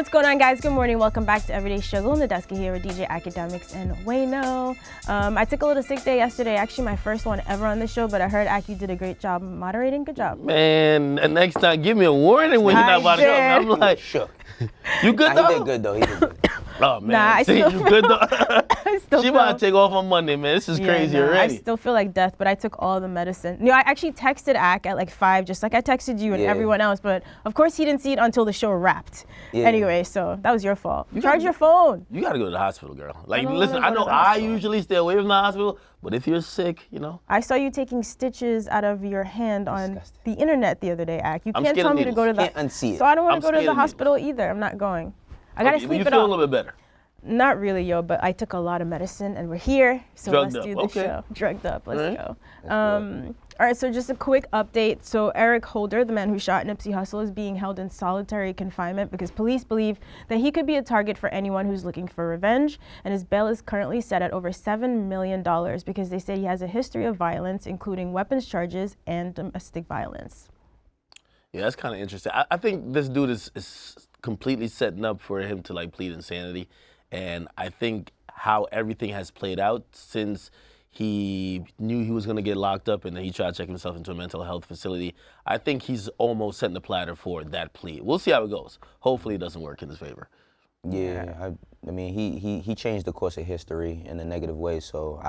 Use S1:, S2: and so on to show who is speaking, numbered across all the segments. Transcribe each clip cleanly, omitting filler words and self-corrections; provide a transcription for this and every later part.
S1: What's going on, guys? Good morning. Welcome back to Everyday Struggle. Nadeska here with DJ Akademiks and Wayno. I took a little sick day yesterday, actually my first one ever on the show, but I heard Aki did a great job moderating. Good job.
S2: Man, and next time, give me a warning when you're not about to come. I'm like,
S3: shook.
S2: You good though?
S3: He did good though. He did good.
S2: Oh man,
S1: Nah, I
S2: see,
S1: still
S2: you good though?
S1: I still
S2: She about to take off on Monday, man. This is crazy already.
S1: I still feel like death, but I took all the medicine. You know, I actually texted Ak at like 5, just like I texted you and everyone else, but of course he didn't see it until the show wrapped. Yeah. Anyway, so that was your fault. Charge your phone.
S2: You gotta go to the hospital, girl. Like, listen, I know I usually stay away from the hospital, but if you're sick, you know.
S1: I saw you taking stitches out of your hand on the internet the other day, Ak. You can't tell me to go to the.
S3: Can't unsee it.
S1: So I don't want to go to the hospital either. I'm not going. I gotta sleep it off.
S2: You feel a little bit better.
S1: Not really, yo, but I took a lot of medicine and we're here, so
S2: Drugged
S1: let's
S2: up.
S1: do the show. Drugged up, let's go.
S3: All
S1: right, so just a quick update. So Eric Holder, the man who shot Nipsey Hussle, is being held in solitary confinement because police believe that he could be a target for anyone who's looking for revenge, and his bail is currently set at over $7 million because they say he has a history of violence, including weapons charges and domestic violence.
S2: Yeah, that's kind of interesting. I think this dude is completely setting up for him to like plead insanity. And I think how everything has played out since he knew he was going to get locked up and then he tried to check himself into a mental health facility, I think he's almost setting the platter for that plea. We'll see how it goes. Hopefully it doesn't work in his favor.
S3: Yeah, I mean, he changed the course of history in a negative way, so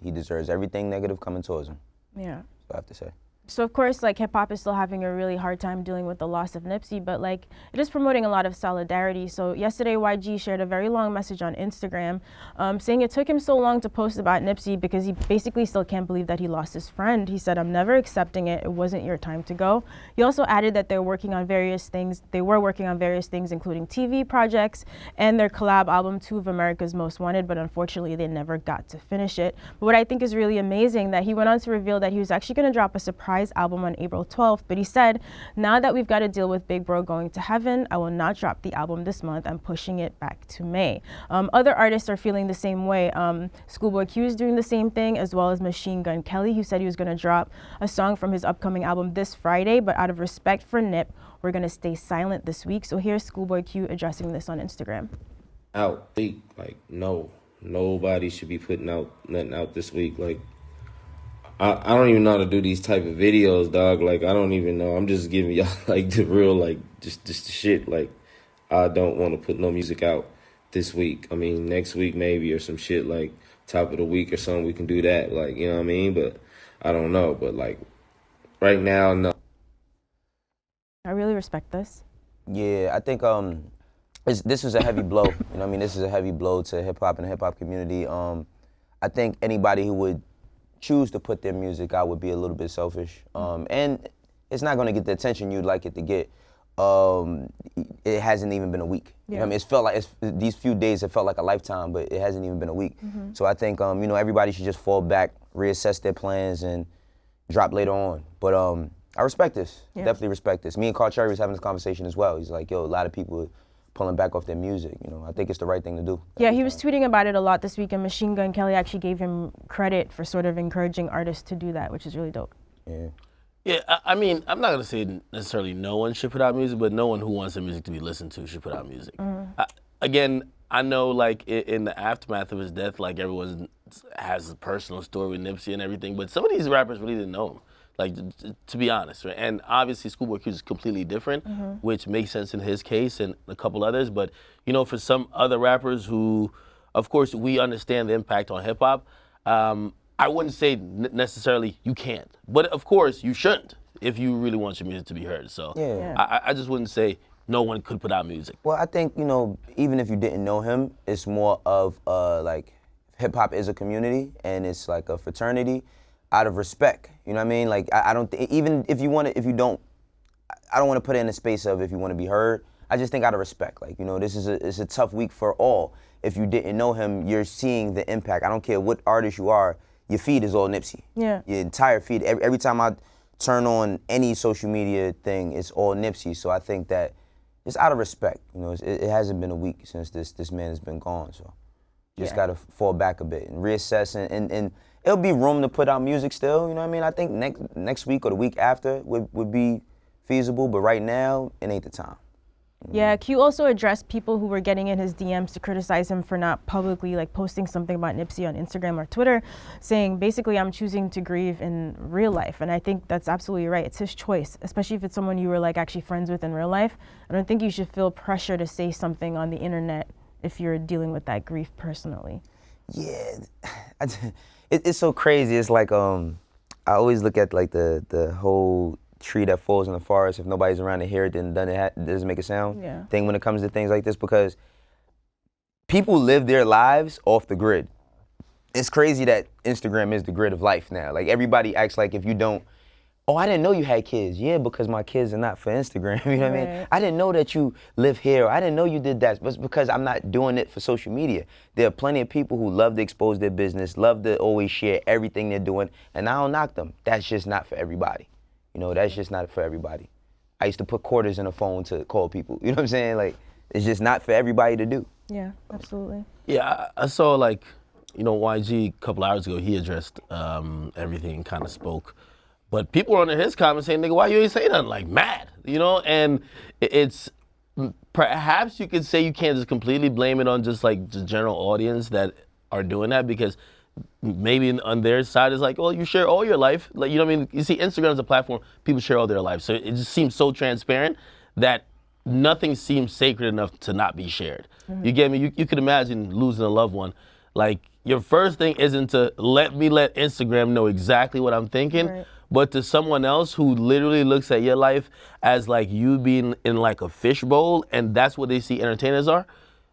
S3: he deserves everything negative coming towards him.
S1: Yeah.
S3: I have to say.
S1: So of course, like hip hop is still having a really hard time dealing with the loss of Nipsey, but like it is promoting a lot of solidarity. So yesterday, YG shared a very long message on Instagram saying it took him so long to post about Nipsey because he basically still can't believe that he lost his friend. He said, "I'm never accepting it. It wasn't your time to go." He also added that they're working on various things. They were working on various things, including TV projects and their collab album, 2 of America's Most Wanted, but unfortunately they never got to finish it. But what I think is really amazing that he went on to reveal that he was actually going to drop a surprise album on April 12th, but he said, "Now that we've got to deal with Big Bro going to heaven, I will not drop the album this month. I'm pushing it back to May." Other artists are feeling the same way. ScHoolboy Q is doing the same thing, as well as Machine Gun Kelly, who said he was going to drop a song from his upcoming album this Friday, but out of respect for Nip, we're going to stay silent this week. So here's ScHoolboy Q addressing this on Instagram.
S4: Like, no, nobody should be putting nothing out this week. Like, I don't even know how to do these type of videos, dog. Like, I don't even know. I'm just giving y'all, like, the real, like, just the shit. Like, I don't want to put no music out this week. I mean, next week maybe or some shit, like, top of the week or something, we can do that. Like, you know what I mean? But I don't know. But, like, right now, no.
S1: I really respect this.
S3: Yeah, I think this is a heavy blow. You know what I mean? This is a heavy blow to hip-hop and the hip-hop community. I think anybody who would choose to put their music out would be a little bit selfish. And it's not going to get the attention you'd like it to get. It hasn't even been a week. You know what I mean? It's felt like these few days have felt like a lifetime, but it hasn't even been a week. So I think you know, everybody should just fall back, reassess their plans, and drop later on. But I respect this. Definitely respect this. Me and Carl Cherry was having this conversation as well. He's like, "Yo, a lot of people are pulling back off their music. You know, I think it's the right thing to do."
S1: Yeah, he was tweeting about it a lot this week, and Machine Gun Kelly actually gave him credit for sort of encouraging artists to do that, which is really dope.
S2: Yeah, I mean, I'm not going to say necessarily no one should put out music, but no one who wants their music to be listened to should put out music. Again, I know, like, in the aftermath of his death, like, everyone has a personal story with Nipsey and everything, but some of these rappers really didn't know him. Like, to be honest, right? And obviously ScHoolboy Q is completely different, which makes sense in his case and a couple others. But, you know, for some other rappers who, of course, we understand the impact on hip hop, I wouldn't say necessarily you can't. But, of course, you shouldn't if you really want your music to be heard. So I just wouldn't say no one could put out music.
S3: Well, I think, you know, even if you didn't know him, it's more of like hip hop is a community and it's like a fraternity. Out of respect, you know what I mean? Like, I don't even if you want to, I don't want to put it in the space of if you want to be heard. I just think out of respect, like, you know, it's a tough week for all. If you didn't know him, you're seeing the impact. I don't care what artist you are, your feed is all Nipsey. Yeah. Your entire feed. Every time I turn on any social media thing, it's all Nipsey. So I think that it's out of respect. You know, it hasn't been a week since this man has been gone. So you just gotta fall back a bit and reassess and it'll be room to put out music still, you know what I mean? I think next week or the week after would be feasible, but right now, it ain't the time.
S1: Yeah, Q also addressed people who were getting in his DMs to criticize him for not publicly like posting something about Nipsey on Instagram or Twitter, saying basically I'm choosing to grieve in real life. And I think that's absolutely right. It's his choice, especially if it's someone you were like actually friends with in real life. I don't think you should feel pressure to say something on the internet if you're dealing with that grief personally.
S3: Yeah, it's so crazy. It's like I always look at like the whole tree that falls in the forest, if nobody's around to hear it, then doesn't make a sound thing when it comes to things like this, because people live their lives off the grid. It's crazy that Instagram is the grid of life now. Like everybody acts like if you don't, oh, I didn't know you had kids. Yeah, because my kids are not for Instagram, you know what I mean? I didn't know that you live here. I didn't know you did that. But it's because I'm not doing it for social media. There are plenty of people who love to expose their business, love to always share everything they're doing, and I don't knock them. That's just not for everybody. You know, that's just not for everybody. I used to put quarters in a phone to call people. You know what I'm saying? Like, it's just not for everybody to do.
S1: Yeah, absolutely.
S2: Yeah, I saw like, you know, YG a couple hours ago, he addressed everything and kind of spoke. But people were under his comments saying, nigga, why you ain't say nothing? Like, mad, you know? And it's, perhaps you could say you can't just completely blame it on just like the general audience that are doing that, because maybe on their side is like, well, you share all your life. Like, you know what I mean? You see, Instagram is a platform, people share all their life. So it just seems so transparent that nothing seems sacred enough to not be shared. You get me? You could imagine losing a loved one. Like, your first thing isn't to let Instagram know exactly what I'm thinking, but to someone else who literally looks at your life as like you being in like a fishbowl, and that's what they see entertainers are.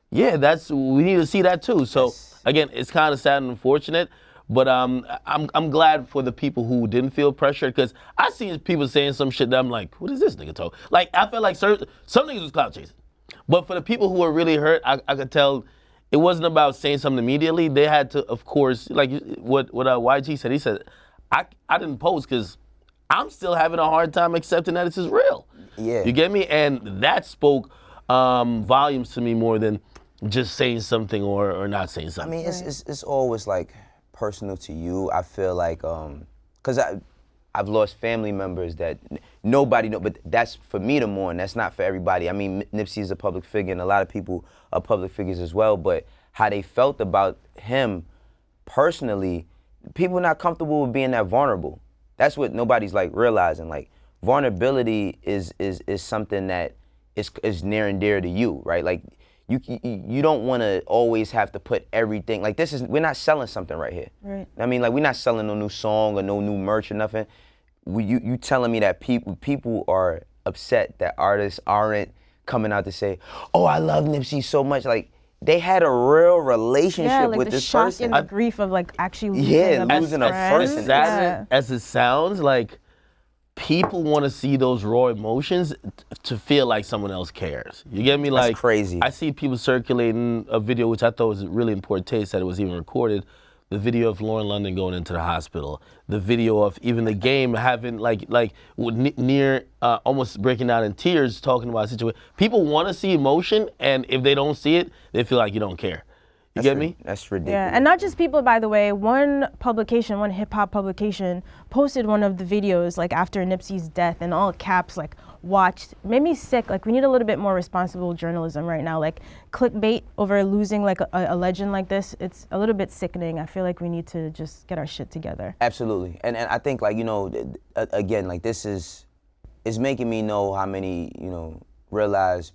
S2: Yeah, we need to see that too. So again, it's kind of sad and unfortunate, but I'm glad for the people who didn't feel pressured, because I see people saying some shit that I'm like, what is this nigga talk? Like, I felt like some niggas was clout chasing. But for the people who were really hurt, I could tell it wasn't about saying something immediately. They had to, of course, like what YG said. He said, I didn't post because I'm still having a hard time accepting that this is real. Yeah. You get me? And that spoke volumes to me more than just saying something or not saying something.
S3: I mean, it's always like personal to you. I feel like, cause I've lost family members that nobody know, but that's for me to mourn. That's not for everybody. I mean, Nipsey is a public figure, and a lot of people are public figures as well, but how they felt about him personally, people are not comfortable with being that vulnerable. That's what nobody's like realizing. Like, vulnerability is something that is near and dear to you, right? Like, you don't want to always have to put everything, like we're not selling something right here. Right. I mean, like, we're not selling no new song or no new merch or nothing. You telling me that people are upset that artists aren't coming out to say, oh, I love Nipsey so much. Like, they had a real relationship with this person.
S1: Yeah, like the shock and the grief of like actually losing
S3: a person.
S2: As it sounds, like, people want to see those raw emotions to feel like someone else cares. You get me? Like,
S3: that's crazy.
S2: I see people circulating a video, which I thought was really important taste, that it was even recorded. The video of Lauren London going into the hospital. The video of even the game having near almost breaking down in tears, talking about a situation. People want to see emotion, and if they don't see it, they feel like you don't care. You get me?
S3: That's ridiculous.
S1: Yeah, and not just people, by the way. One hip-hop publication, posted one of the videos like after Nipsey's death, and all caps, like, watched. Made me sick. Like, we need a little bit more responsible journalism right now. Like, clickbait over losing like a legend like this, it's a little bit sickening. I feel like we need to just get our shit together.
S3: Absolutely. And I think, like, you know, again, like, this is making me know how many, you know, realize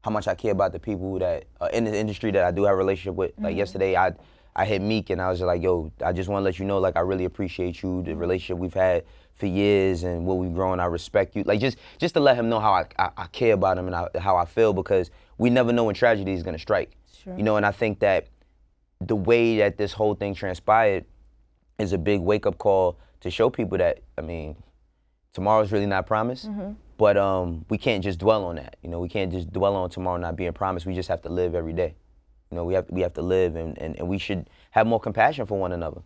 S3: how much I care about the people that are in the industry that I do have a relationship with. Like, yesterday, I hit Meek, and I was just like, yo, I just want to let you know, like, I really appreciate you, the relationship we've had for years and what we've grown. I respect you. Like, just to let him know how I care about him and how I feel, because we never know when tragedy is going to strike. Sure. You know, and I think that the way that this whole thing transpired is a big wake-up call to show people that, I mean, tomorrow's really not promised. But we can't just dwell on that. You know, we can't just dwell on tomorrow not being promised. We just have to live every day. You know, we have to live, and we should have more compassion for one another.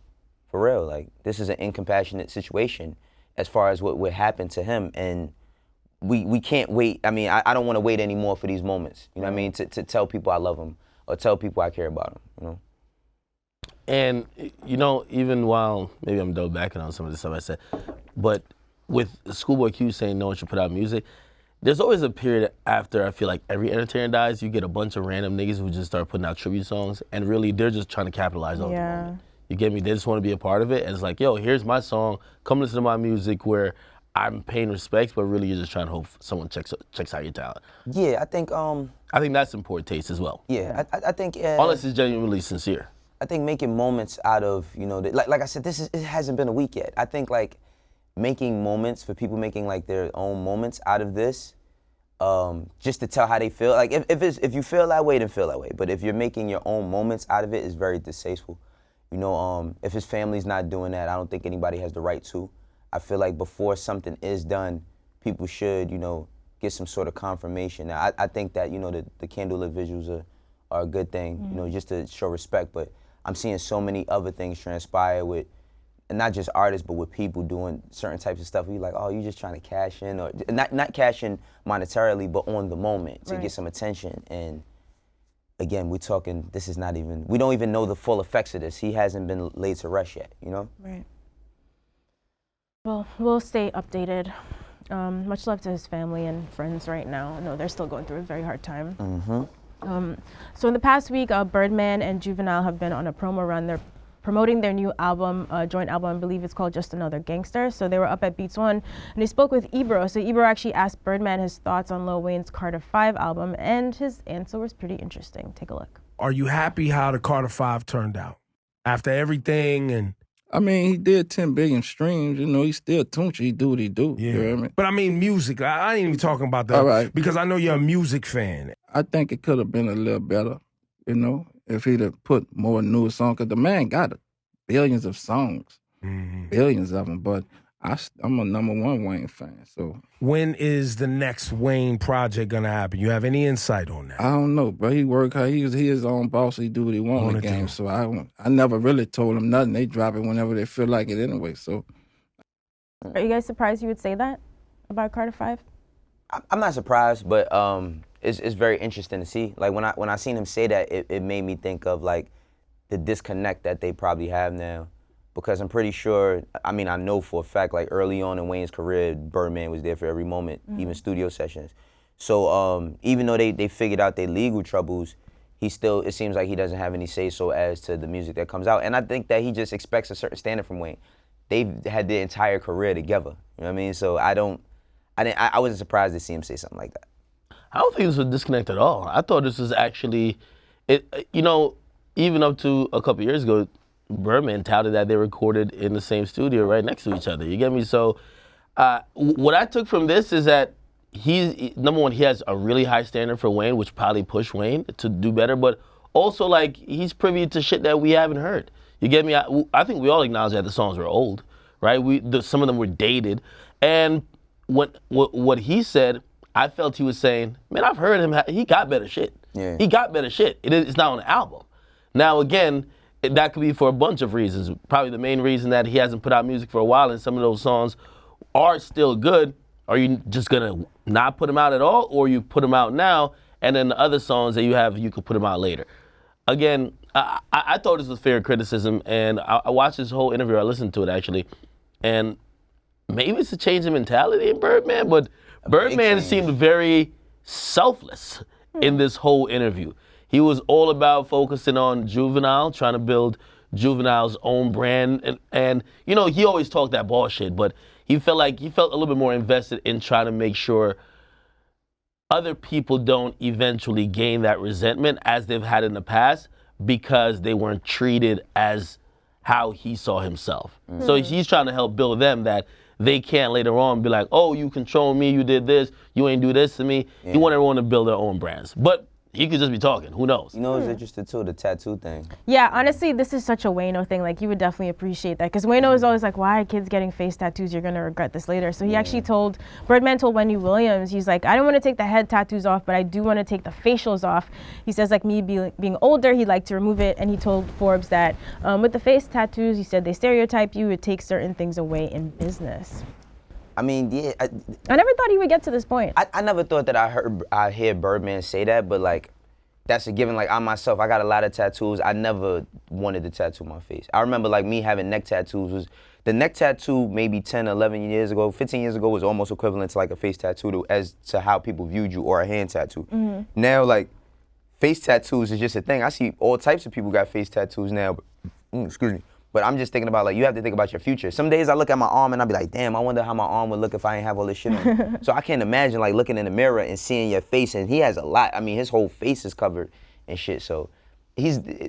S3: For real, like, this is an incompassionate situation as far as what happened to him, and we can't wait. I mean, I don't want to wait anymore for these moments. You know what I mean? To tell people I love them or tell people I care about them. You know.
S2: And you know, even while maybe I'm double backing on some of the stuff I said, but with ScHoolboy Q saying no one should put out music, there's always a period after I feel like every entertainer dies, you get a bunch of random niggas who just start putting out tribute songs, and really they're just trying to capitalize on the moment. You get me? They just want to be a part of it, and it's like, yo, here's my song, come listen to my music where I'm paying respects, but really you're just trying to hope someone checks out your talent.
S3: Yeah, I think
S2: that's in poor taste as well.
S3: Yeah, I think
S2: unless it's genuinely sincere.
S3: I think making moments out of, you know, like I said, it hasn't been a week yet. I think like making moments for people, making like their own moments out of this, just to tell how they feel. Like if you feel that way, then feel that way. But if you're making your own moments out of it, it's very distasteful. You know, if his family's not doing that, I don't think anybody has the right to. I feel like before something is done, people should, you know, get some sort of confirmation. Now, I think that, you know, the candlelit visuals are a good thing, you know, just to show respect. But I'm seeing so many other things transpire with, and not just artists, but with people doing certain types of stuff. You're like, oh, you're just trying to cash in, or not cash in monetarily, but on the moment to get some attention. And again, we're talking, we don't even know the full effects of this. He hasn't been laid to rest yet, you know? Right.
S1: Well, we'll stay updated. Much love to his family and friends right now. I know they're still going through a very hard time. So in the past week, Birdman and Juvenile have been on a promo run. They're promoting their new album, joint album. I believe it's called Just Another Gangster. So they were up at Beats One, and they spoke with Ebro. So Ebro actually asked Birdman his thoughts on Lil Wayne's Carter 5 album, and his answer was pretty interesting. Take a look.
S5: Are you happy how the Carter 5 turned out? After everything and...
S6: I mean, he did 10 billion streams. You know, he's still Tunchi. He do what he do.
S5: Yeah.
S6: You know what I mean?
S5: But I mean music. I ain't even talking about that.
S6: All right.
S5: Because I know you're a music fan.
S6: I think it could have been a little better, you know, if he'd have put more newer songs. Because the man got billions of songs. Billions of them. But I'm a #1 Wayne fan, so.
S5: When is the next Wayne project gonna happen? You have any insight on that?
S6: I don't know, bro. He work hard. He his own boss. He do what he want in the game. So I never really told him nothing. They drop it whenever they feel like it anyway. So.
S1: Are you guys surprised you would say that about Carter 5?
S3: I'm not surprised, but it's very interesting to see. Like when I seen him say that, it made me think of like the disconnect that they probably have now. Because I'm pretty sure, I mean, I know for a fact, like early on in Wayne's career, Birdman was there for every moment, even studio sessions. So even though they figured out their legal troubles, it seems like he doesn't have any say-so as to the music that comes out. And I think that he just expects a certain standard from Wayne. They've had their entire career together, you know what I mean? So I wasn't surprised to see him say something like that.
S2: I don't think this was a disconnect at all. I thought this was actually, you know, even up to a couple years ago, Birdman touted that they recorded in the same studio right next to each other. You get me? So what I took from this is that number one, he has a really high standard for Wayne, which probably pushed Wayne to do better, but also like he's privy to shit that we haven't heard. You get me? I think we all acknowledge that the songs were old, right? Some of them were dated. And what he said, I felt he was saying, man, I've heard him, he got better shit. Yeah. He got better shit. It's not on the album. Now again, that could be for a bunch of reasons. Probably the main reason that he hasn't put out music for a while and some of those songs are still good. Are you just gonna not put them out at all, or you put them out now and then the other songs that you have, you could put them out later? Again, I thought this was fair criticism, and I watched this whole interview, I listened to it actually, and maybe it's a change in mentality in Birdman, but Birdman seemed very selfless in this whole interview. He was all about focusing on Juvenile, trying to build Juvenile's own brand. And you know, he always talked that bullshit, but he felt a little bit more invested in trying to make sure other people don't eventually gain that resentment as they've had in the past because they weren't treated as how he saw himself. So he's trying to help build them that they can't later on be like, oh, you control me, you did this, you ain't do this to me. Yeah. He want everyone to build their own brands. But he could just be talking. Who knows?
S3: You know what's interesting too? The tattoo thing.
S1: Yeah, honestly, this is such a Wayno thing. Like, you would definitely appreciate that. Because Wayno is always like, why are kids getting face tattoos? You're going to regret this later. So he actually Birdman told Wendy Williams, he's like, I don't want to take the head tattoos off, but I do want to take the facials off. He says, like, me being older, he'd like to remove it. And he told Forbes that with the face tattoos, he said they stereotype you. It takes certain things away in business.
S3: I mean, yeah.
S1: I never thought he would get to this point.
S3: I never thought that I hear Birdman say that, but like, that's a given. Like I myself, I got a lot of tattoos. I never wanted to tattoo my face. I remember like me having neck tattoos. The neck tattoo maybe 10, 11 years ago, 15 years ago was almost equivalent to like a face tattoo as to how people viewed you, or a hand tattoo. Now like face tattoos is just a thing. I see all types of people got face tattoos now. Excuse me. But I'm just thinking about like, you have to think about your future. Some days I look at my arm and I'll be like, damn, I wonder how my arm would look if I ain't have all this shit on. So I can't imagine like looking in the mirror and seeing your face, and he has a lot. I mean, his whole face is covered and shit. So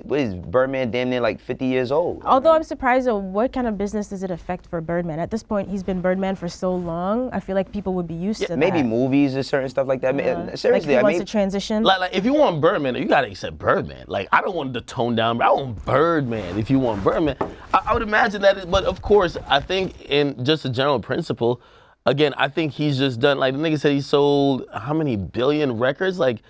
S3: what is Birdman damn near like 50 years old?
S1: Although I'm surprised, what kind of business does it affect for Birdman? At this point, he's been Birdman for so long. I feel like people would be used to that.
S3: Maybe movies or certain stuff like that. Seriously,
S1: like he wants to transition.
S2: Like if you want Birdman, you gotta accept Birdman. Like I don't want to tone down, but I want Birdman. If you want Birdman, I would imagine that. But of course, I think in just a general principle, again, I think he's just done. Like the nigga said, he sold how many billion records? Like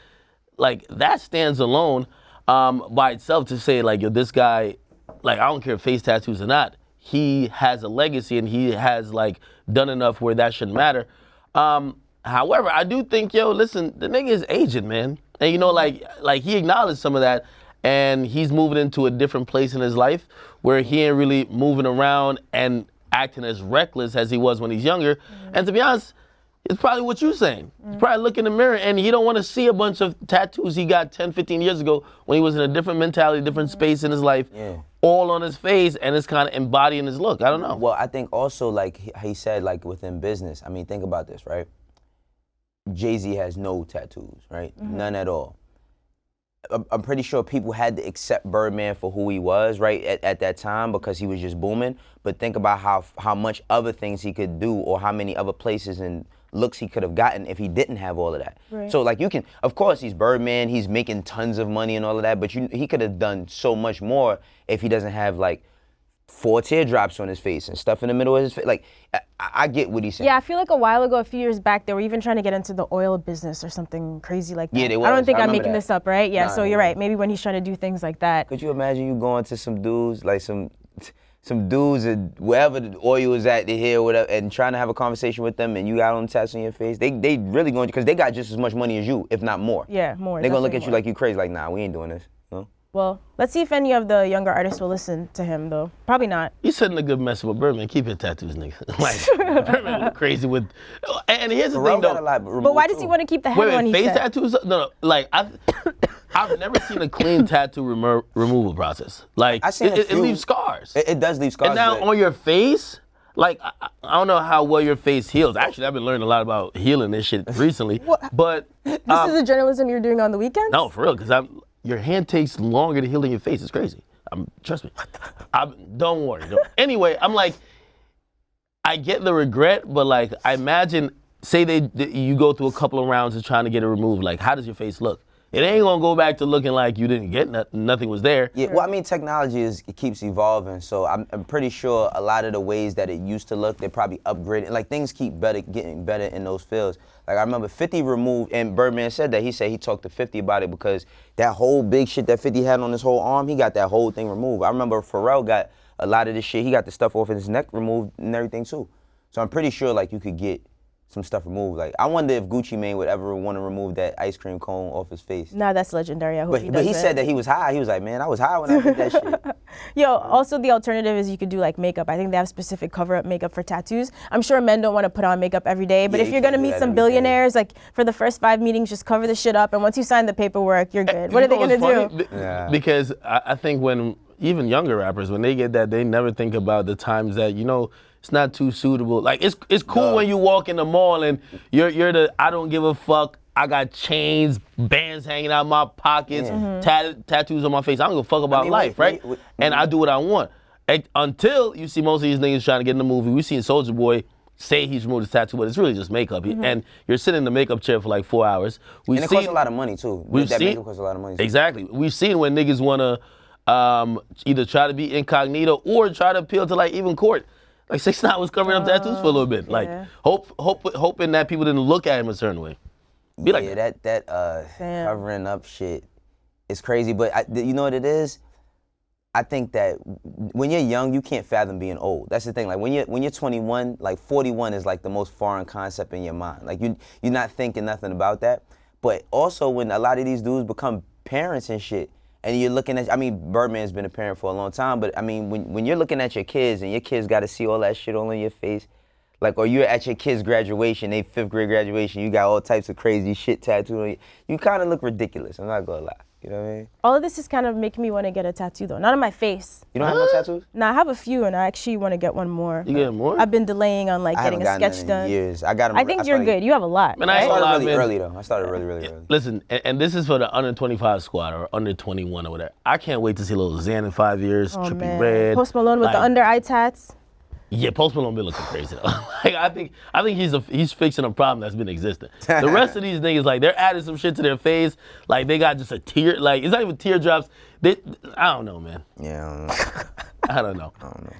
S2: that stands alone. By itself to say like, yo, this guy, like I don't care if face tattoos or not, he has a legacy and he has like done enough where that shouldn't matter. However, I do think, yo, listen, the nigga is aging, man. And you know, like he acknowledged some of that, and he's moving into a different place in his life where he ain't really moving around and acting as reckless as he was when he's younger. And to be honest, it's probably what you're saying. He's probably looking in the mirror and he don't want to see a bunch of tattoos he got 10, 15 years ago when he was in a different mentality, different space in his life, all on his face, and it's kind of embodying his look. I don't know.
S3: Well, I think also like he said, like within business, I mean, think about this, right? Jay-Z has no tattoos, right? None at all. I'm pretty sure people had to accept Birdman for who he was, right, at that time, because he was just booming. But think about how much other things he could do, or how many other places and looks he could have gotten if he didn't have all of that. Right. So like you can, of course he's Birdman, he's making tons of money and all of that, but he could have done so much more if he doesn't have like 4 teardrops on his face and stuff in the middle of his face. Like, I get what he's saying.
S1: Yeah, I feel like a while ago, a few years back, they were even trying to get into the oil business or something crazy like that.
S3: Yeah, they was.
S1: I don't think I'm making
S3: that.
S1: this up, right? Yeah, so you're right. Maybe when he's trying to do things like that.
S3: Could you imagine you going to some dudes, like some dudes at wherever the oil is at, they here, whatever, and trying to have a conversation with them, and you got on tats on your face? They really going, because they got just as much money as you, if not more.
S1: Yeah, more.
S3: They're going to look at you like you crazy, like, nah, we ain't doing this. No?
S1: Well, let's see if any of the younger artists will listen to him, though. Probably not.
S2: He's setting a good message with Birdman. Keep your tattoos, nigga. Like, Birdman was crazy with. And here's the thing, though.
S1: But why does he want to keep the head on?
S2: Face tattoos? No. Like, I've never seen a clean tattoo removal process. Like, it leaves scars.
S3: It does leave scars.
S2: And now on your face, like, I don't know how well your face heals. Actually, I've been learning a lot about healing this shit recently. But
S1: this is the journalism you're doing on the weekends?
S2: No, for real, because your hand takes longer to heal than your face. It's crazy. Trust me. Don't worry. Anyway, I'm like, I get the regret, but like, I imagine, say you go through a couple of rounds of trying to get it removed. Like, how does your face look? It ain't gonna go back to looking like you didn't get nothing was there.
S3: Yeah, well, I mean, technology it keeps evolving, so I'm pretty sure a lot of the ways that it used to look, they're probably upgrading. Like, things keep getting better in those fields. Like, I remember 50 removed, and Birdman said that. He said he talked to 50 about it because that whole big shit that 50 had on his whole arm, he got that whole thing removed. I remember Pharrell got a lot of this shit. He got the stuff off his neck removed and everything, too. So I'm pretty sure, like, you could get some stuff removed. Like, I wonder if Gucci Mane would ever want to remove that ice cream cone off his face.
S1: Nah, that's legendary. I hope he does.
S3: But he said that he was high. He was like, man, I was high when I did that shit.
S1: Yo, also the alternative is you could do like makeup. I think they have specific cover-up makeup for tattoos. I'm sure men don't want to put on makeup every day, but if you're gonna meet some billionaires, like for the first 5 meetings, just cover the shit up, and once you sign the paperwork, you're good. What are they gonna do?
S2: Because I think when even younger rappers, when they get that, they never think about the times that, you know, it's not too suitable. Like, it's cool when you walk in the mall and you're the I don't give a fuck, I got chains, bands hanging out my pockets, tattoos on my face. I don't give a fuck about life, right? And I do what I want. Until you see most of these niggas trying to get in the movie. We've seen ScHoolboy say he's removed his tattoo, but it's really just makeup. And you're sitting in the makeup chair for like 4 hours.
S3: And it costs a lot of money, too. That makeup costs a lot of money, too.
S2: Exactly. We've seen when niggas want to either try to be incognito or try to appeal to like even court. Like 6 9 was covering up tattoos for a little bit. Like hoping that people didn't look at him a certain way. Be like
S3: that covering up shit is crazy. But you know what it is? I think that when you're young, you can't fathom being old. That's the thing. Like when you're 21, like 41 is like the most foreign concept in your mind. Like you're not thinking nothing about that. But also when a lot of these dudes become parents and shit, and you're looking at, I mean, Birdman's been a parent for a long time, but I mean, when you're looking at your kids and your kids got to see all that shit all in your face, like, or you're at your kid's graduation, they 5th grade graduation, you got all types of crazy shit tattooed on you, you kind of look ridiculous, I'm not gonna lie. You know what I mean?
S1: All of this is kind of making me want to get a tattoo, though. Not on my face.
S3: You don't have no tattoos?
S1: No, I have a few, and I actually want to get one more.
S2: You get more?
S1: I've been delaying on, like, getting a sketch done.
S3: In years. I got them.
S1: I think you're good. You have a lot.
S2: Man,
S1: right?
S3: I started
S2: Right?
S3: really early, though. I started really early.
S2: Listen, and this is for the under 25 squad or under 21 or whatever. I can't wait to see Lil Xan in 5 years,
S1: Oh,
S2: Trippie
S1: man.
S2: Redd.
S1: Post Malone with the under eye tats.
S2: Yeah, Post Malone been looking crazy though. Like I think he's fixing a problem that's been existing. The rest of these niggas, like they're adding some shit to their face, like they got just a tear, like it's not even teardrops. I don't know, man.
S3: Yeah,
S2: I don't know.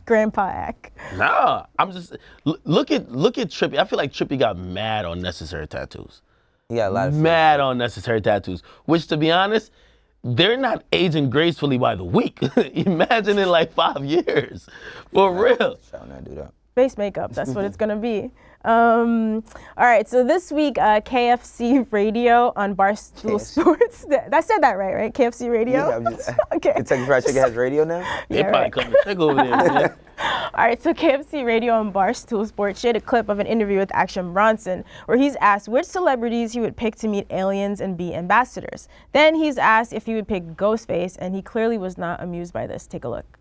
S1: Grandpa act.
S2: Nah, I'm just look at Trippie. I feel like Trippie got mad unnecessary tattoos.
S3: he got a lot of
S2: Mad unnecessary tattoos, which to be honest, they're not aging gracefully by the week. Imagine in like 5 years, for real.
S3: Shall not do that.
S1: Face makeup, that's what it's gonna be. All right, so this week, KFC Radio on Barstool Sports. I said that right? KFC Radio?
S3: Yeah, I'm just,
S1: Okay.
S3: Kentucky Fried Chicken has radio now?
S2: They
S1: Yeah,
S2: probably
S1: right.
S2: come to check over there, man.
S1: All right, so KFC Radio on Barstool Sports shared a clip of an interview with Action Bronson where he's asked which celebrities he would pick to meet aliens and be ambassadors. Then he's asked if he would pick Ghostface, and he clearly was not amused by this. Take a look.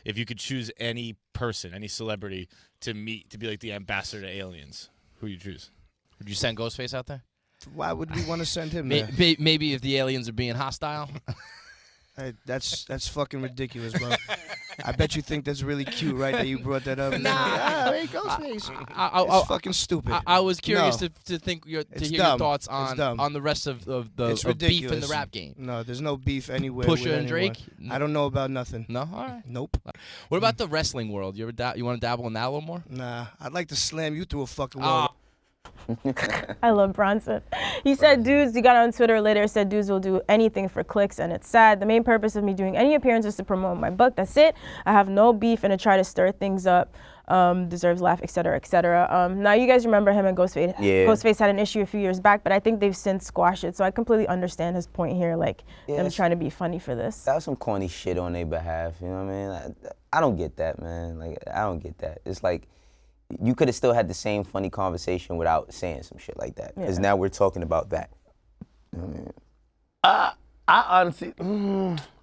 S7: If you could choose any person, any celebrity to meet to be like the ambassador to aliens, who would you choose? Would you send Ghostface out there?
S8: Why would we want to send him there?
S7: Maybe if the aliens are being hostile.
S8: That's fucking ridiculous, bro. I bet you think that's really cute, right? That you brought that up. Hey, Ghostface. It's fucking stupid.
S7: I was curious
S8: No.
S7: to hear your
S8: dumb.
S7: thoughts
S8: It's dumb.
S7: on the rest of the
S8: It's
S7: of beef in the
S8: ridiculous.
S7: rap game.
S8: No, there's no beef anywhere.
S7: Pusha
S8: with
S7: and Drake?
S8: anyone. I don't know about nothing.
S7: No, all right.
S8: Nope.
S7: What about the wrestling world? You ever you want to dabble in that a little more?
S8: Nah, I'd like to slam you through a fucking wall.
S1: I love Bronson. He said, dudes, he got on Twitter later, said dudes will do anything for clicks, and it's sad. The main purpose of me doing any appearance is to promote my book. That's it. I have no beef and to try to stir things up. Deserves laugh, etc., etc. Now, you guys remember him and Ghostface.
S3: Yeah.
S1: Ghostface had an issue a few years back, but I think they've since squashed it. So I completely understand his point here, like them trying to be funny for this.
S3: That was some corny shit on their behalf, you know what I mean? I don't get that, man. Like, I don't get that. It's like, you could have still had the same funny conversation without saying some shit like that. Because now we're talking about that. You know what I mean?
S2: I honestly,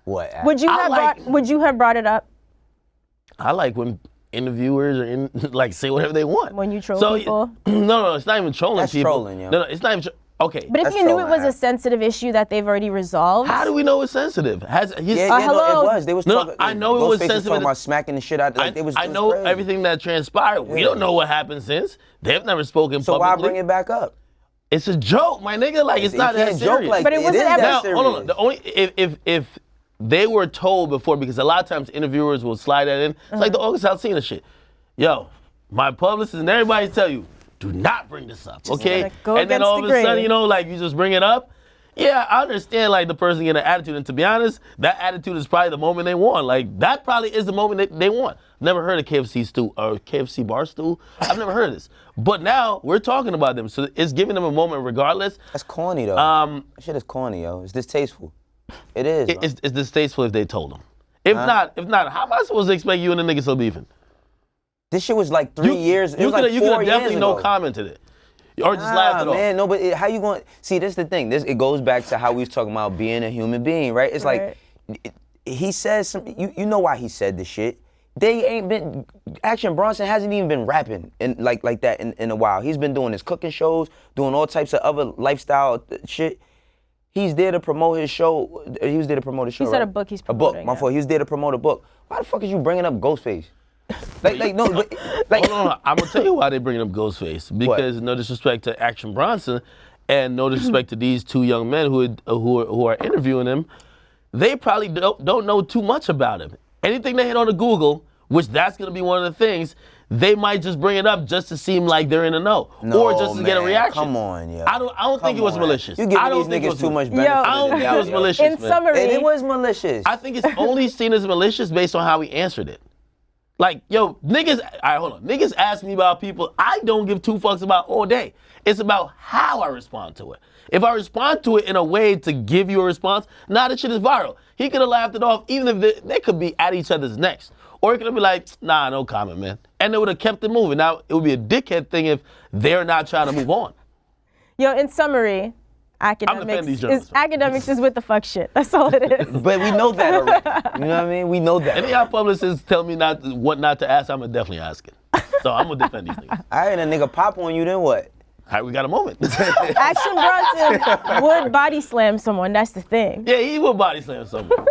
S3: What?
S1: Would you have brought it up
S2: I like when interviewers are like say whatever they want.
S1: when you troll
S2: So
S1: people?
S2: no, it's not even trolling
S3: That's
S2: people.
S3: trolling, yo.
S2: No, it's not even. Okay.
S1: But if
S3: That's
S1: you knew it
S3: trolling,
S1: was a
S3: Ab.
S1: sensitive issue that they've already resolved,
S2: How do we know it's sensitive?
S3: No,
S1: hello?
S3: it was. They was
S2: No,
S3: talking,
S2: I know it was
S3: Ghostface
S2: sensitive.
S3: talking about smacking the shit out. Like, it was
S2: I know
S3: crazy.
S2: everything that transpired. We don't know what happened since. They've never spoken
S3: So
S2: publicly.
S3: why bring it back up?
S2: It's a joke, my nigga. Like it's
S3: You
S2: not that
S3: can't joke
S2: serious.
S3: like
S1: But it
S3: that.
S1: wasn't
S3: is
S1: ever-
S3: that
S2: Now,
S3: serious.
S2: hold on. The only if they were told before, because a lot of times interviewers will slide that in. It's like the August Alsina shit. Yo, my publicist and everybody tell you, do not bring this up, okay?
S1: gotta go
S2: And then
S1: against
S2: all
S1: the
S2: of a sudden,
S1: grain.
S2: you know, like you just bring it up. Yeah, I understand like the person getting an attitude, and to be honest, that attitude is probably the moment they want. Like that probably is the moment they want. Never heard of KFC stew or KFC bar stool. I've never heard of this. But now we're talking about them, so it's giving them a moment regardless.
S3: That's corny though. That shit is corny, yo. It's distasteful. It is. bro.
S2: It's distasteful if they told them. If not, how am I supposed to expect you and the niggas still beefing?
S3: This shit was like 3 years. It
S2: You
S3: was like
S2: could
S3: 4
S2: have
S3: years
S2: definitely
S3: ago.
S2: no commented it, or just laughed it off.
S3: Man, no, but how you going? See, this is the thing. It goes back to how we was talking about being a human being, right? It's
S1: Right.
S3: like he says some. You know why he said this shit? They ain't been. Action Bronson hasn't even been rapping like that in a while. He's been doing his cooking shows, doing all types of other lifestyle shit. He's there to promote his show. He was there to promote his show.
S1: He said
S3: right?
S1: a book he's
S3: A book.
S1: promoting,
S3: My
S1: yeah.
S3: fault. He was there to promote a book. Why the fuck is you bringing up Ghostface? No, but, like.
S2: Hold on, I'm gonna tell you why they bringing up Ghostface. Because no disrespect to Action Bronson, and no disrespect to these two young men who are interviewing him, they probably don't know too much about him. Anything they hit on the Google, which that's gonna be one of the things, they might just bring it up just to seem like they're in the know, or just to get a
S3: man,
S2: reaction.
S3: Come on, yo.
S2: I don't think it was malicious.
S3: You giving
S2: I don't
S3: these
S2: think it
S3: niggas
S2: was
S3: too much
S2: malicious.
S3: benefit.
S1: Yo.
S3: of
S2: I don't
S3: the
S2: think it
S3: doubt,
S2: was
S3: yo.
S2: malicious,
S1: in
S2: man.
S1: summary,
S3: It was malicious.
S2: I think it's only seen as malicious based on how he answered it. Like, yo, niggas, all right, hold on. Niggas ask me about people I don't give two fucks about all day. It's about how I respond to it. If I respond to it in a way to give you a response, that shit is viral. He could have laughed it off, even if they could be at each other's necks. Or he could have been like, nah, no comment, man. And they would have kept it moving. Now, it would be a dickhead thing if they're not trying to move on.
S1: Yo, in summary, Akademiks is with the fuck shit. That's all it is.
S3: But we know that already. You know what I mean? We know that.
S2: Any of our publicists tell me what not to ask, I'm going to definitely ask it. So I'm going to defend these things.
S3: All right, and a nigga pop on you, then what?
S2: All right, we got a moment.
S1: Action Bronson would body slam someone. That's the thing.
S2: Yeah, he would body slam someone.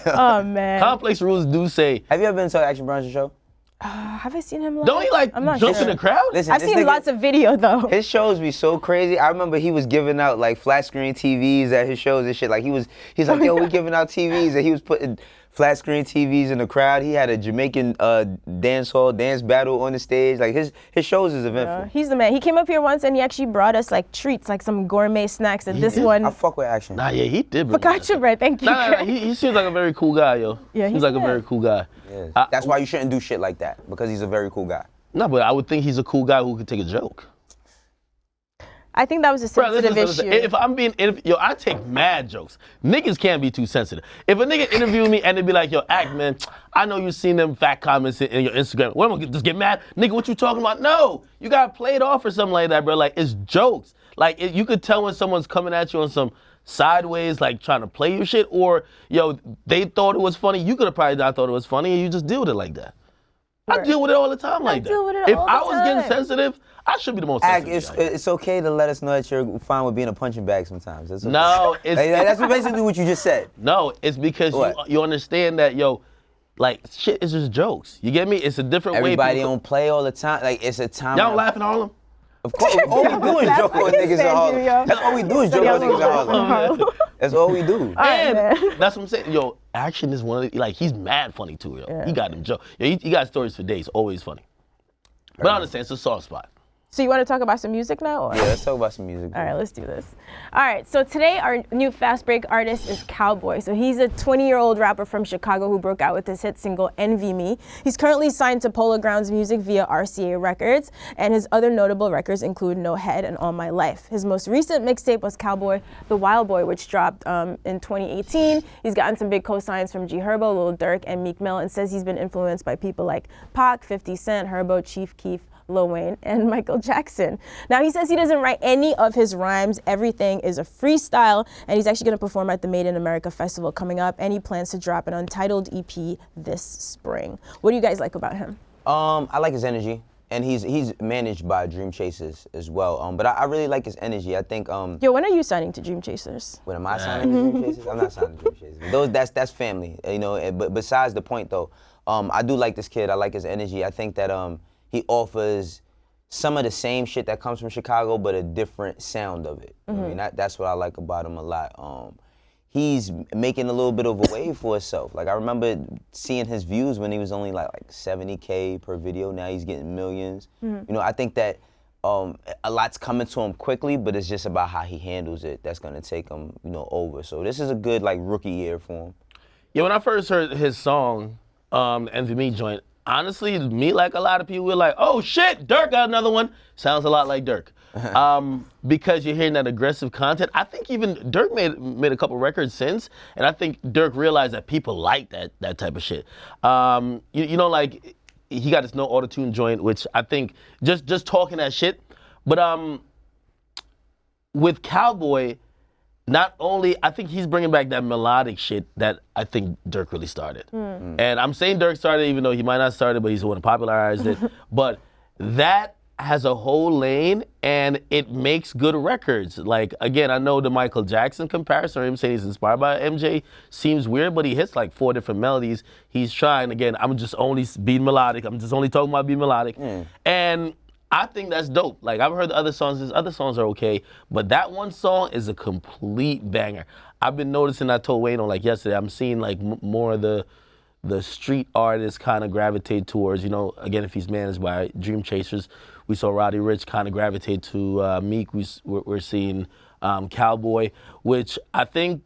S1: Oh, man.
S2: Complex rules do say.
S3: Have you ever been to an Action Bronson show?
S1: Have I seen him live?
S2: Don't he jump in the crowd?
S3: Listen,
S1: I've seen lots of video though.
S3: His shows be so crazy. I remember he was giving out like flat screen TVs at his shows and shit. Like he's like, yo, we giving out TVs, and he was putting flat screen TVs in the crowd. He had a Jamaican dance battle on the stage. Like his shows is eventful.
S1: Yeah, he's the man. He came up here once and he actually brought us like treats, like some gourmet snacks. And this one,
S3: I fuck with Action.
S2: Nah, yeah, he did.
S1: Focaccia bread, thank you.
S2: Nah, he seems like a very cool guy, yo.
S1: Yeah,
S2: he's like a very cool guy.
S3: Yeah. That's why you shouldn't do shit like that, because he's a very cool guy.
S2: No, but I would think he's a cool guy who could take a joke.
S1: I think that was a sensitive issue.
S2: If I'm being interviewed, I take mad jokes. Niggas can't be too sensitive. If a nigga interview me and they be like, yo, Act, man, I know you seen them fat comments in your Instagram. What am I gonna just get mad? Nigga, what you talking about? No, you gotta play it off or something like that, bro. Like, it's jokes. Like, you could tell when someone's coming at you on some sideways, like trying to play your shit, or, yo, they thought it was funny. You could have probably not thought it was funny, and you just deal with it like that. Right. I deal with it all the time like that. If I was getting sensitive, I should be the most sensitive.
S3: It's okay to let us know that you're fine with being a punching bag sometimes. That's okay.
S2: No,
S3: that's basically what you just said.
S2: No, it's because you understand that, yo, like, shit is just jokes. You get me? It's a different way.
S3: Everybody don't play all the time. Like, it's a time.
S2: Y'all laugh in Harlem?
S3: Of course, all we do is joke on niggas in Harlem. That's all we do is joke on niggas in Harlem. That's all we do.
S2: And that's what I'm saying. Yo, Action is one of the, like, he's mad funny too, yo. Yeah. He got them jokes. Yo, he got stories for days, always funny. But I understand, it's a soft spot.
S1: So you want to talk about some music now? Or?
S3: Yeah, let's talk about some music.
S1: All right, let's do this. All right, so today our new fast break artist is Calboy. So he's a 20-year-old rapper from Chicago who broke out with his hit single, Envy Me. He's currently signed to Polo Grounds Music via RCA Records, and his other notable records include No Head and All My Life. His most recent mixtape was Calboy, The Wild Boy, which dropped in 2018. He's gotten some big co-signs from G Herbo, Lil Durk, and Meek Mill, and says he's been influenced by people like Pac, 50 Cent, Herbo, Chief Keef, Lil Wayne, and Michael Jackson. Now, he says he doesn't write any of his rhymes. Everything is a freestyle, and he's actually going to perform at the Made in America Festival coming up, and he plans to drop an untitled EP this spring. What do you guys like about him?
S3: I like his energy, and he's managed by Dream Chasers as well. But I really like his energy. I think.
S1: Yo, when are you signing to Dream Chasers?
S3: When am I signing to Dream Chasers? I'm not signing to Dream Chasers. That's family, you know. But besides the point, though, I do like this kid. I like his energy. I think that he offers some of the same shit that comes from Chicago, but a different sound of it. I mean, that's what I like about him a lot. He's making a little bit of a wave for himself. Like, I remember seeing his views when he was only like 70K per video. Now he's getting millions. You know, I think that a lot's coming to him quickly, but it's just about how he handles it that's gonna take him, you know, over. So this is a good, like, rookie year for him.
S2: Yeah, when I first heard his song, Envy Me joint, honestly, me, like a lot of people, were like, oh shit, Durk got another one. Sounds a lot like Durk. Because you're hearing that aggressive content. I think even Durk made a couple records since, and I think Durk realized that people like that type of shit. You know, like, he got this no auto-tune joint, which I think just talking that shit. But with Calboy, not only, I think he's bringing back that melodic shit that I think Durk really started. And I'm saying Durk started, even though he might not start it, but he's the one who popularized it. But that has a whole lane, and it makes good records. Like, again, I know the Michael Jackson comparison, or him saying he's inspired by MJ, seems weird, but he hits like 4 different melodies. He's trying, again, I'm just only being melodic. I'm just only talking about being melodic. And I think that's dope. Like, I've heard the other songs. His other songs are okay, but that one song is a complete banger. I've been noticing, I told Wayno, like, yesterday, I'm seeing, like, more of the street artists kind of gravitate towards, you know, again, if he's managed by Dream Chasers. We saw Roddy Ricch kind of gravitate to Meek. We're seeing Calboy, which I think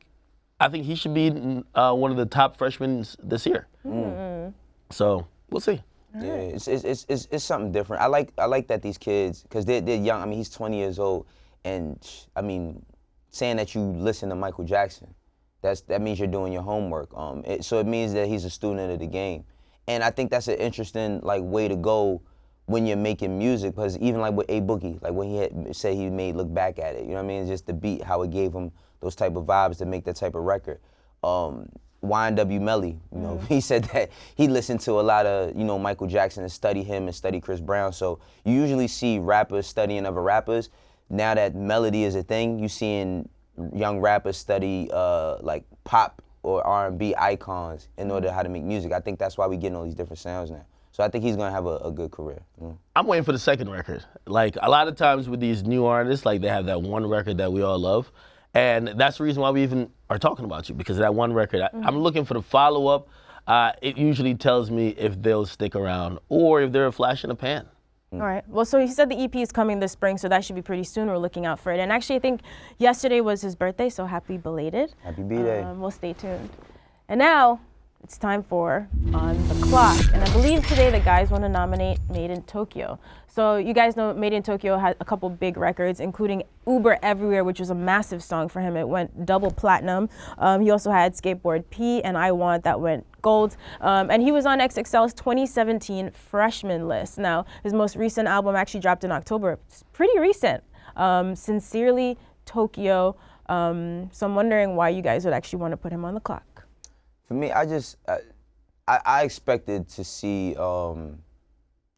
S2: he should be one of the top freshmen this year. So we'll see.
S3: Yeah, it's something different. I like that these kids, because they're young. I mean, he's 20 years old, And I mean, saying that you listen to Michael Jackson, that means you're doing your homework. So it means that he's a student of the game. And I think that's an interesting like way to go when you're making music, because even like with A Boogie, like when he had said he made Look Back at It, you know what I mean? Just the beat, how it gave him those type of vibes to make that type of record. YNW Melly, you know, he said that he listened to a lot of, you know, Michael Jackson and study him and study Chris Brown. So you usually see rappers studying other rappers. Now that melody is a thing, you seeing young rappers study like pop or R&B icons in order how to make music. I think that's why we're getting all these different sounds now. So I think he's gonna have a good career.
S2: I'm waiting for the second record. Like a lot of times with these new artists, like they have that one record that we all love. And that's the reason why we even are talking about you, because of that one record. I'm looking for the follow-up. It usually tells me if they'll stick around or if they're a flash in the pan.
S1: All right. Well, so he said the EP is coming this spring, so that should be pretty soon. We're looking out for it. And actually, I think yesterday was his birthday, so happy belated.
S3: Happy B-Day.
S1: We'll stay tuned. And now it's time for On the Clock. And I believe today the guys want to nominate MadeinTYO. So you guys know MadeinTYO had a couple big records, including Uber Everywhere, which was a massive song for him. It went double platinum. He also had Skateboard P and I Want that went gold. And he was on XXL's 2017 freshman list. Now, his most recent album actually dropped in October. It's pretty recent. Sincerely, Tokyo. So I'm wondering why you guys would actually want to put him on the clock.
S3: For me, I expected to see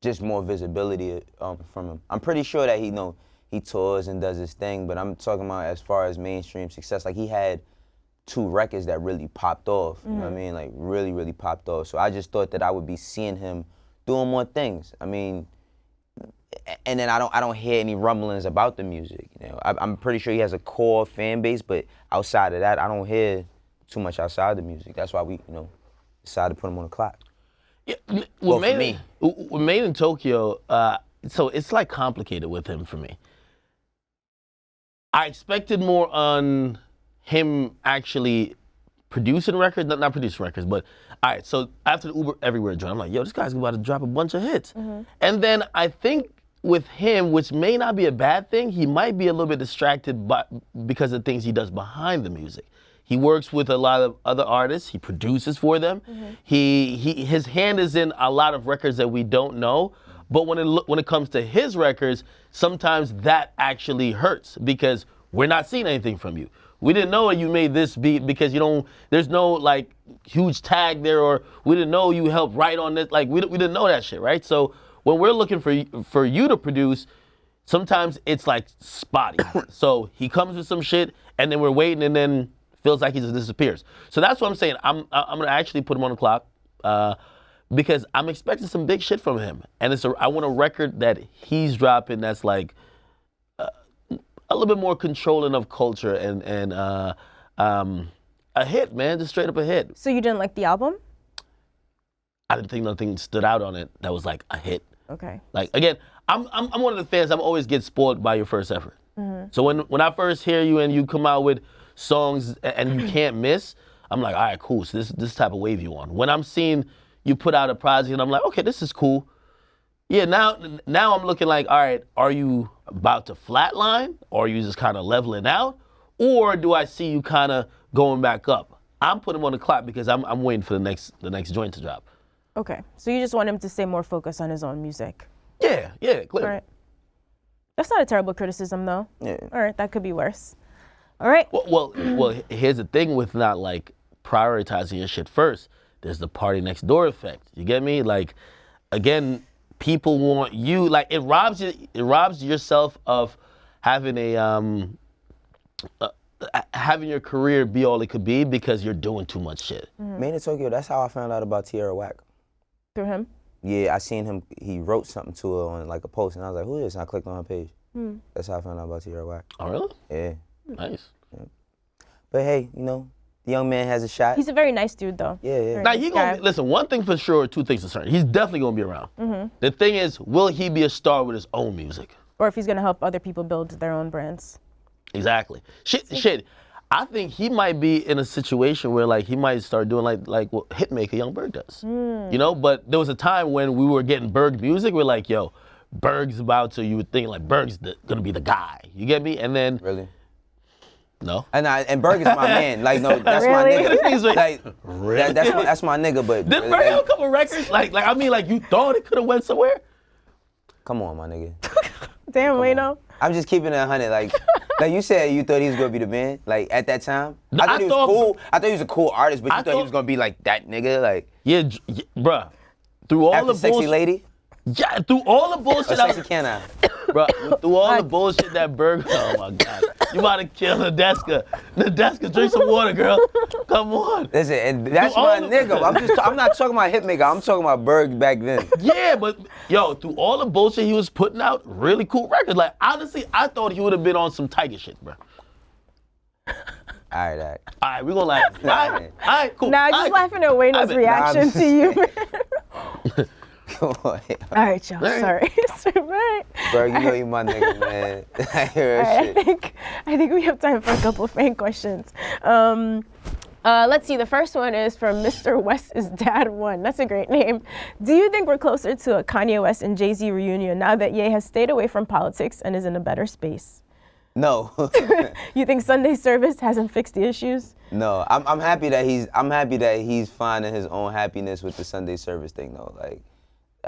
S3: just more visibility from him. I'm pretty sure that he tours and does his thing, but I'm talking about as far as mainstream success. Like he had 2 records that really popped off. You know what I mean? Like really, really popped off. So I just thought that I would be seeing him doing more things. I mean, and then I don't hear any rumblings about the music. You know, I'm pretty sure he has a core fan base, but outside of that, I don't hear too much outside the music. That's why we, decided to put him on the clock.
S2: Yeah,
S3: well, for me.
S2: With MadeinTYO, so it's like complicated with him for me. I expected more on him actually producing records, not producing records, but all right, so after the Uber Everywhere joint, I'm like, yo, this guy's about to drop a bunch of hits. And then I think with him, which may not be a bad thing, he might be a little bit distracted because of things he does behind the music. He works with a lot of other artists. He produces for them. His hand is in a lot of records that we don't know. But when it comes to his records, sometimes that actually hurts because we're not seeing anything from you. We didn't know you made this beat because there's no like huge tag there, or we didn't know you helped write on this. Like we didn't know that shit, right? So when we're looking for you to produce, sometimes it's like spotty. So he comes with some shit and then we're waiting and then feels like he just disappears. So that's what I'm saying. I'm gonna actually put him on the clock because I'm expecting some big shit from him, and I want a record that he's dropping that's like a little bit more controlling of culture and a hit, man, just straight up a hit.
S1: So you didn't like the album?
S2: I didn't think nothing stood out on it that was like a hit.
S1: Okay.
S2: Like again, I'm one of the fans. I'm always get spoiled by your first effort. So when I first hear you and you come out with songs and you can't miss, I'm like, all right, cool. So this type of wave you on. When I'm seeing you put out a project and I'm like, okay, this is cool. Yeah, now I'm looking like, all right, are you about to flatline, or are you just kind of leveling out, or do I see you kind of going back up? I'm putting him on the clock because I'm waiting for the next joint to drop.
S1: Okay, so you just want him to stay more focused on his own music.
S2: Yeah, clear.
S1: All right. That's not a terrible criticism, though.
S3: Yeah.
S1: All right, that could be worse. All right.
S2: Well, here's the thing with not like prioritizing your shit first. There's the party next door effect. You get me? Like, again, people want you. Like, it robs yourself of having having your career be all it could be because you're doing too much shit.
S3: MadeinTYO, that's how I found out about Tierra Whack.
S1: Through him?
S3: Yeah, I seen him. He wrote something to her on like a post, and I was like, "Who is this?" And I clicked on her page. That's how I found out about Tierra Whack.
S2: Oh, really?
S3: Yeah.
S2: Nice.
S3: Yeah. But hey, the young man has a shot.
S1: He's a very nice dude, though.
S3: Yeah.
S2: Now he gonna listen. One thing for sure, 2 things for certain. He's definitely gonna be around. The thing is, will he be a star with his own music?
S1: Or if he's gonna help other people build their own brands.
S2: Exactly. Shit. I think he might be in a situation where like he might start doing like what Hitmaker Young Berg does. But there was a time when we were getting Berg music. We're like, yo, Berg's about to, you would think like Berg's gonna be the guy. You get me? And then
S3: Really?
S2: no.
S3: And Berg is my man. Like, no, that's my
S1: Really?
S3: nigga. Like,
S2: Really?
S3: that's my nigga. But
S2: Did Berg have a couple records? Like I mean, like you thought it could have went somewhere?
S3: come on, my nigga.
S1: Damn, Wayno.
S3: I'm just keeping it 100. Like you said, you thought he was gonna be the man. Like at that time,
S2: No,
S3: I thought
S2: I
S3: he was
S2: thought-
S3: cool. I thought he was a cool artist, but you
S2: I
S3: thought he was
S2: thought-
S3: gonna be like that nigga. Like
S2: Yeah, bruh. Through all
S3: after
S2: the
S3: Sexy
S2: bullshit.
S3: Lady
S2: Yeah, through all the
S3: or
S2: bullshit.
S3: Sexy Can I?
S2: Bruh, through all the bullshit that Berg. Oh my God. You about to kill Nadeska. Nadeska, drink some water, girl. Come on.
S3: Listen, and that's
S2: Through
S3: my
S2: all the-
S3: nigga. I'm not talking about Hitmaker. I'm talking about Berg back then.
S2: Yeah, but yo, through all the bullshit he was putting out, really cool records. Like honestly, I thought he would have been on some Tiger shit, bro.
S3: All right.
S2: All right, we gonna laugh. All right, cool.
S1: Nah, just laughing at Wayno's reaction to you.
S3: Come on.
S1: All right, y'all. Sorry. Right.
S3: Berg, you know you my nigga, man. I hear that shit.
S1: I think we have time for a couple of fan questions. Let's see. The first one is from Mr. West is Dad 1. That's a great name. Do you think we're closer to a Kanye West and Jay-Z reunion now that Ye has stayed away from politics and is in a better space?
S3: No.
S1: You think Sunday service hasn't fixed the issues?
S3: No. I'm happy that he's finding his own happiness with the Sunday service thing though. Like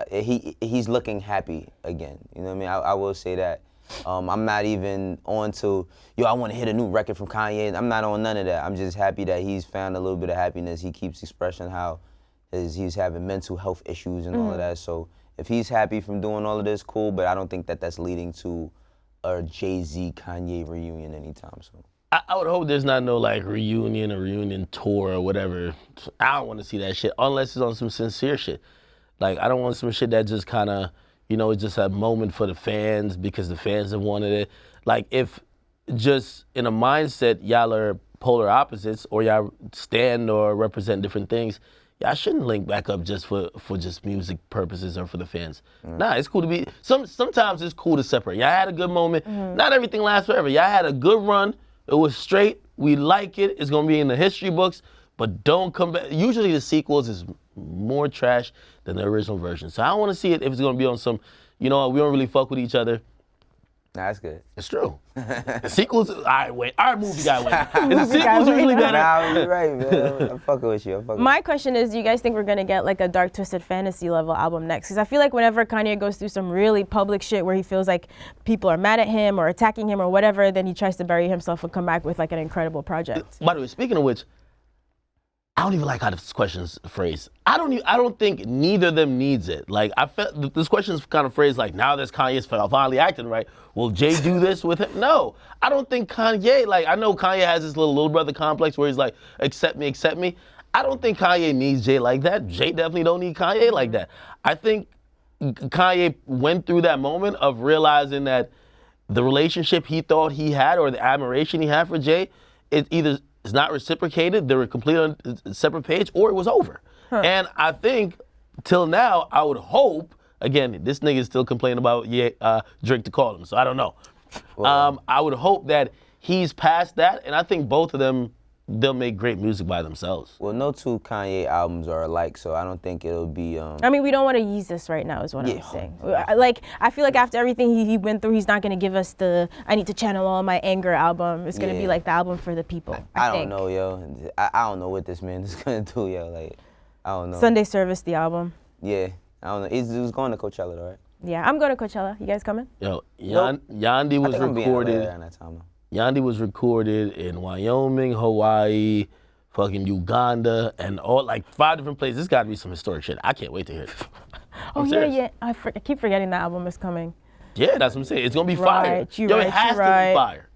S3: he's looking happy again. You know what I mean? I will say that. I'm not even on to, I want to hit a new record from Kanye. I'm not on none of that. I'm just happy that he's found a little bit of happiness. He keeps expressing how he's having mental health issues and all of that. So if he's happy from doing all of this, cool, but I don't think that that's leading to a Jay-Z Kanye reunion anytime soon.
S2: I would hope there's not no like reunion or reunion tour or whatever. I don't want to see that shit unless it's on some sincere shit. Like I don't want some shit that just kind of, it's just a moment for the fans because the fans have wanted it. Like if just in a mindset y'all are polar opposites or y'all stand or represent different things, y'all shouldn't link back up just for just music purposes or for the fans. Nah, it's cool to be, sometimes it's cool to separate. Y'all had a good moment. Not everything lasts forever. Y'all had a good run. It was straight. We like it. It's gonna be in the history books, but don't come back. Usually the sequels is more trash than the original version. So I don't want to see it if it's going to be on some, we don't really fuck with each other.
S3: Nah, that's good.
S2: It's true. The sequels, all right, wait. Our movie guy win. The sequels usually better.
S3: Nah, you're right, man. I'm fucking with you.
S1: My question is, do you guys think we're going to get like a Dark Twisted Fantasy level album next? Because I feel like whenever Kanye goes through some really public shit where he feels like people are mad at him or attacking him or whatever, then he tries to bury himself and come back with like an incredible project.
S2: By the way, speaking of which, I don't even like how this question's phrased. I don't think neither of them needs it. Like I felt this question's kind of phrased like now that Kanye's finally acting right. Will Jay do this with him? No, I don't think Kanye. Like I know Kanye has this little brother complex where he's like, accept me. I don't think Kanye needs Jay like that. Jay definitely don't need Kanye like that. I think Kanye went through that moment of realizing that the relationship he thought he had or the admiration he had for Jay, it either is not reciprocated, they were completely on a separate page, or it was over. And I think, till now, I would hope, again, this nigga is still complaining about Drake to call him, so I don't know. I would hope that he's past that, and I think both of them, they'll make great music by themselves.
S3: Well, no two Kanye albums are alike, so I don't think it'll be.
S1: I mean, we don't want to use this right now, is what I'm saying. Like, I feel like after everything he went through, he's not going to give us the I need to channel all my anger album. It's going to be like the album for the people.
S3: I don't know, yo. I don't know what this man is going to do, yo. Like, I don't know.
S1: Sunday Service, the album.
S3: Yeah, I don't know. He was going to Coachella, though, right?
S1: Yeah, I'm going to Coachella. You guys coming?
S2: Yo, Yandi was recorded. Yandi was recorded in Wyoming, Hawaii, fucking Uganda, and all like 5 different places. This got to be some historic shit. I can't wait to hear it.
S1: Oh yeah. I keep forgetting the album is coming.
S2: Yeah, that's what I'm saying. It's gonna be fire.
S1: It
S2: has to be fire.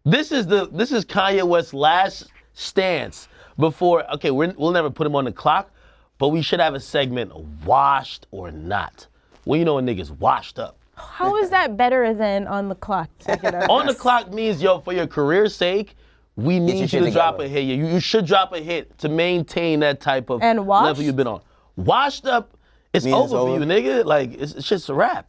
S2: This is Kanye West's last stance before. Okay, we'll never put him on the clock, but we should have a segment, washed or not. Well, a nigga's washed up.
S1: How is that better than on the clock?
S2: On the clock means, for your career's sake, we need you to drop a hit. You should drop a hit to maintain that type of level you've been on. Washed up, it's over for you, nigga. Like, it's just a wrap.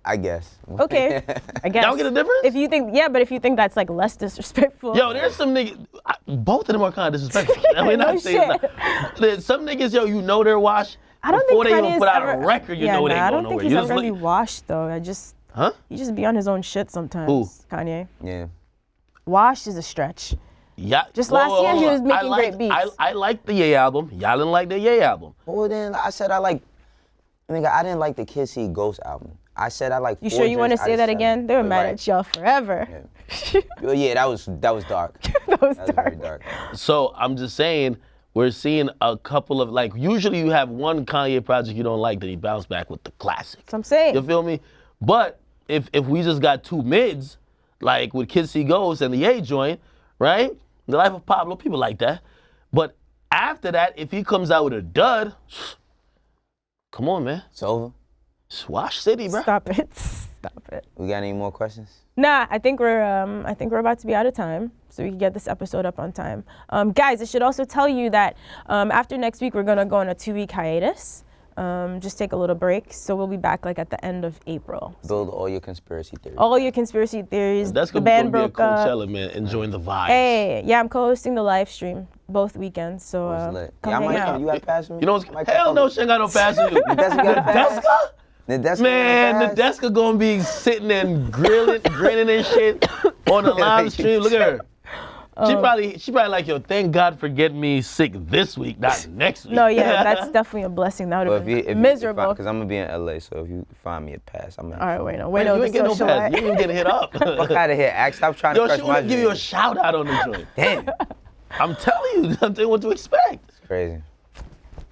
S3: I guess.
S1: Okay, I guess.
S2: Y'all get a difference?
S1: If you think that's like less disrespectful.
S2: Yo, there's some niggas, both of them are kind of disrespectful.
S1: No
S2: Some niggas, they're washed.
S1: I don't
S2: Before
S1: think
S2: they even
S1: Kanye's
S2: put out
S1: ever,
S2: a record, you
S1: yeah,
S2: know it
S1: nah,
S2: ain't
S1: I
S2: going
S1: don't think
S2: nowhere.
S1: he's
S2: You
S1: ever
S2: just
S1: really
S2: look-
S1: washed though.
S2: Huh?
S1: He just be on his own shit sometimes.
S2: Who?
S1: Kanye.
S3: Yeah.
S1: Washed is a stretch.
S2: Yeah.
S1: Just last year, he was making
S2: I liked,
S1: great beats.
S2: I liked the Ye album. Y'all didn't like the Ye album.
S3: Well, then I said I didn't like the Kids See Ghost album. I said I like.
S1: You sure you want to say that again? They were mad at y'all forever.
S3: Yeah. Well, yeah, that was dark.
S1: That was
S3: Very
S1: dark.
S3: dark.
S2: So I'm just saying, we're seeing a couple of, like, usually you have one Kanye project you don't like, then he bounce back with the classic.
S1: That's what I'm saying.
S2: You feel me? But if we just got two mids, like with Kids See Ghost and the Ye joint, right? The Life of Pablo, people like that. But after that, if he comes out with a dud, come on, man.
S3: It's over.
S2: Swash City, bro.
S1: Stop it. Stop it.
S3: We got any more questions?
S1: Nah, I think we're about to be out of time, so we can get this episode up on time. Guys, I should also tell you that after next week, we're gonna go on a 2-week hiatus. Just take a little break. So we'll be back like at the end of April.
S3: Build all your conspiracy theories.
S1: All your conspiracy theories.
S2: That's
S1: the
S2: gonna
S1: band
S2: be a
S1: broke up.
S2: Coachella, man. Enjoying the vibes.
S1: Hey, yeah, I'm co-hosting the live stream both weekends. So
S3: It's lit.
S1: come
S3: Yeah, I
S1: hang
S3: might
S1: out.
S3: come. You got pass me?
S2: You know what's hell no, she ain't got no pass for you.
S3: Nadeska got a pass?
S2: Nadeska?
S3: Nadeska
S2: Man,
S3: got a pass?
S2: Nadeska gonna be sitting and grinning and shit on the live stream. Look at her. She probably like, yo, thank God for getting me sick this week, not next week.
S1: No, yeah, that's definitely a blessing. That would
S3: Well,
S1: have been miserable.
S3: Because I'm gonna be in LA, so if you find me a pass, I'm in.
S1: All right, Wayno.
S2: Man,
S1: Wayno,
S2: you
S1: the
S2: ain't get no pass.
S1: socialite.
S2: You ain't getting hit up.
S3: Fuck out of here, Axe. Stop trying
S2: Yo,
S3: to
S2: she
S3: crush my
S2: wanna give you a
S3: dream.
S2: shout out on the joint.
S3: Damn.
S2: I'm telling you, something what to expect.
S3: It's crazy.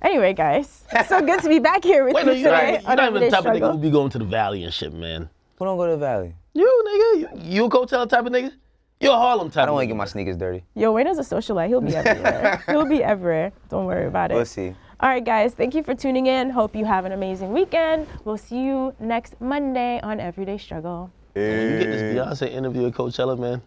S1: Anyway, guys, it's so good to be back here with
S2: Wait,
S1: you
S2: no, you're
S1: today.
S2: not even the type of nigga
S1: Struggle.
S2: who be going to the valley and shit, man.
S3: Who don't go to the Valley?
S2: You, nigga, you a Coachella type of nigga? You a Harlem type
S3: I don't
S2: of
S3: want to
S2: nigga.
S3: get my sneakers dirty.
S1: Yo, Wayno's a socialite. He'll be everywhere. He'll be everywhere. Don't worry about it.
S3: We'll see.
S1: All right, guys. Thank you for tuning in. Hope you have an amazing weekend. We'll see you next Monday on Everyday Struggle.
S2: When you get this Beyonce interview at Coachella, man,